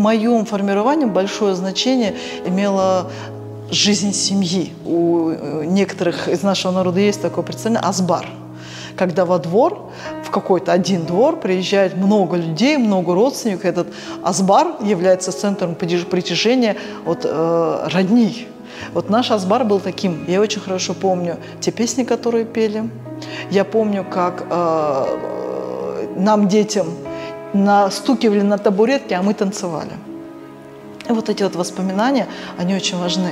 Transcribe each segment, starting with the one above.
моем формировании большое значение имела жизнь семьи. У некоторых из нашего народа есть такое представление «азбар», когда во двор, в какой-то один двор приезжает много людей, много родственников. Этот азбар является центром притяжения родни. Вот наш азбар был таким. Я очень хорошо помню те песни, которые пели. Я помню, как нам, детям, настукивали на табуретки, а мы танцевали. И вот эти вот воспоминания, они очень важны.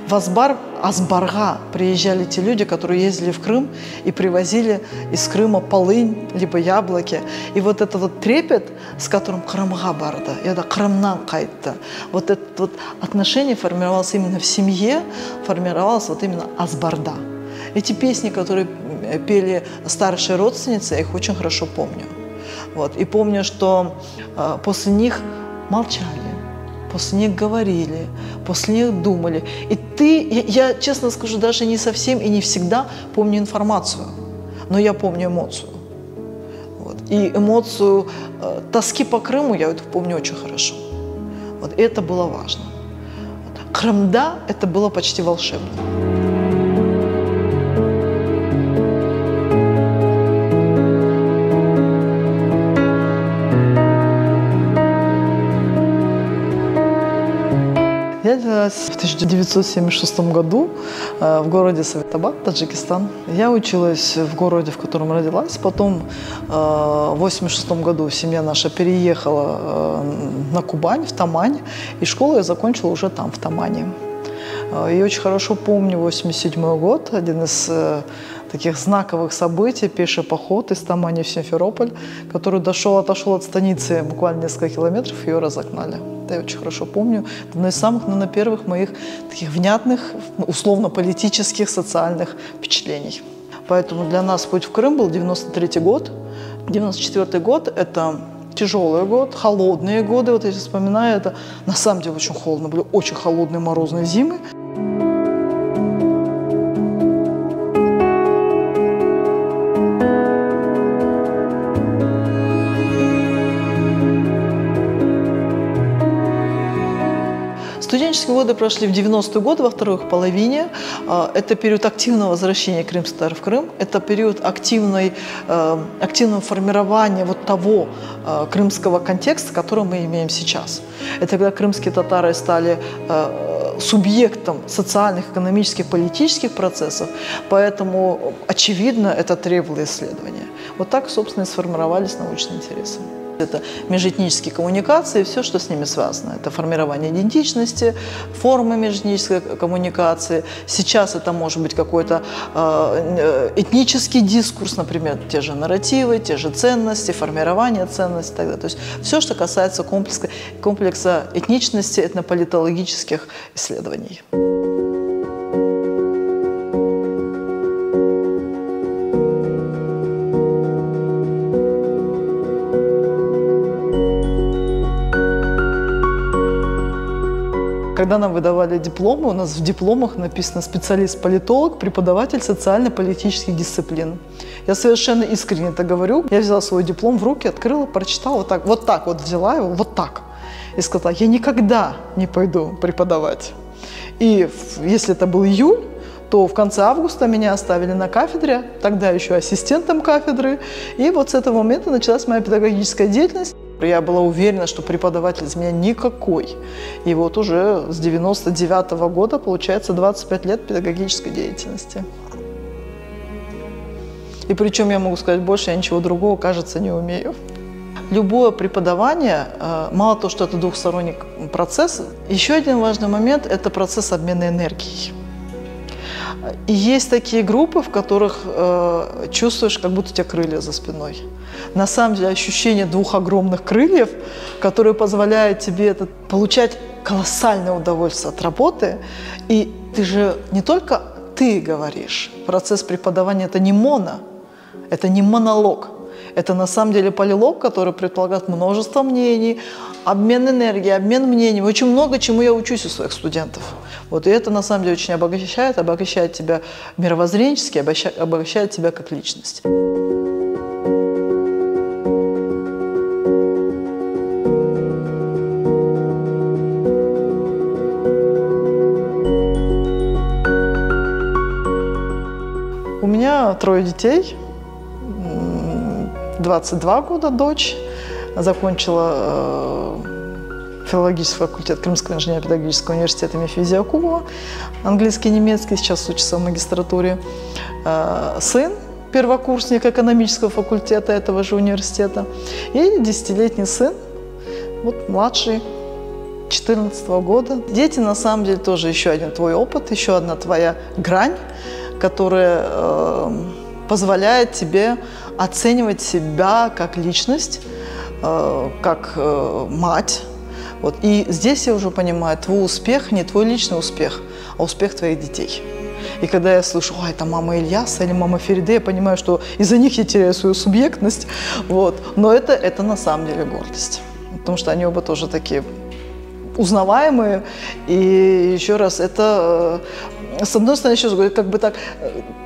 В Азбарга приезжали те люди, которые ездили в Крым и привозили из Крыма полынь, либо яблоки. И вот этот вот трепет, с которым Крымга барды, это Крымнан кайтты, вот это вот отношение формировалось именно в семье, формировалось вот именно Азбарда. Эти песни, которые пели старшие родственницы, я их очень хорошо помню. Вот. И помню, что после них молчали. После них говорили, после них думали. И я честно скажу, даже не совсем и не всегда помню информацию, но я помню эмоцию. Вот. И эмоцию тоски по Крыму я это помню очень хорошо. Вот. И это было важно. Вот. Крымда это было почти волшебно. Я родилась в 1976 году в городе Советабад, Таджикистан. Я училась в городе, в котором родилась. Потом в 1986 году семья наша переехала на Кубань, в Тамань. И школу я закончила уже там, в Тамане. И очень хорошо помню 1987 год, один из таких знаковых событий, пеший поход из Тамани в Симферополь, который отошел от станицы буквально несколько километров, ее разогнали. Это я очень хорошо помню. Это одно из самых, наверное, первых моих таких внятных, условно-политических, социальных впечатлений. Поэтому для нас путь в Крым был 93-й год. 94-й год – это тяжелый год, холодные годы. Вот я вспоминаю, это на самом деле очень холодно. Были очень холодные морозные зимы. Студенческие годы прошли в 90-е годы, во второй их половине. Это период активного возвращения крымских татар в Крым. Это период активного формирования вот того крымского контекста, который мы имеем сейчас. Это когда крымские татары стали субъектом социальных, экономических, политических процессов. Поэтому, очевидно, это требовало исследования. Вот так, собственно, и сформировались научные интересы. Это межэтнические коммуникации, все, что с ними связано. Это формирование идентичности, формы межэтнической коммуникации. Сейчас это может быть какой-то этнический дискурс, например, те же нарративы, те же ценности, формирование ценностей и так далее. То есть все, что касается комплекса этничности, этнополитологических исследований. Когда нам выдавали дипломы, у нас в дипломах написано специалист-политолог, преподаватель социально-политических дисциплин. Я совершенно искренне это говорю. Я взяла свой диплом в руки, открыла, прочитала, вот так вот взяла его, вот так. И сказала, я никогда не пойду преподавать. И если это был июль, то в конце августа меня оставили на кафедре, тогда еще ассистентом кафедры. И вот с этого момента началась моя педагогическая деятельность. Я была уверена, что преподаватель из меня никакой. И вот уже с 1999 года, получается, 25 лет педагогической деятельности. И причем, я могу сказать больше, я ничего другого, кажется, не умею. Любое преподавание, мало того, что это двухсторонний процесс, еще один важный момент – это процесс обмена энергией. И есть такие группы, в которых чувствуешь, как будто у тебя крылья за спиной. На самом деле ощущение двух огромных крыльев, которые позволяют тебе получать колоссальное удовольствие от работы. И ты же не только ты говоришь. Процесс преподавания – это не это не монолог. Это на самом деле полилог, который предполагает множество мнений, обмен энергией, обмен мнениями. Очень много чему я учусь у своих студентов. Вот, и это на самом деле очень обогащает тебя мировоззренчески, обогащает тебя как личность. 3 детей, 22 года дочь, закончила филологический факультет Крымского инженерно-педагогического университета имени Физиакова, английский, немецкий, сейчас учится в магистратуре. Сын, первокурсник экономического факультета этого же университета, и 10-летний сын, вот младший, 14 года. Дети, на самом деле, тоже еще один твой опыт, еще одна твоя грань, которая позволяет тебе оценивать себя как личность, как мать. Вот. И здесь я уже понимаю, твой успех не твой личный успех, а успех твоих детей. И когда я слышу, ой, это мама Ильяса или мама Фериде, я понимаю, что из-за них я теряю свою субъектность. Вот. Но это на самом деле гордость. Потому что они оба тоже такие узнаваемые. И еще раз, это, с одной стороны, еще говорю, как бы так,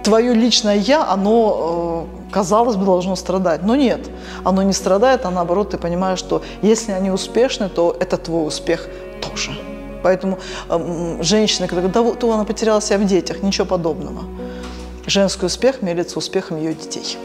твое личное «я», оно, казалось бы, должно страдать. Но нет, оно не страдает, а наоборот, ты понимаешь, что если они успешны, то это твой успех тоже. Поэтому женщины, когда говорят, да, она потеряла себя в детях, ничего подобного. Женский успех мерится успехом ее детей.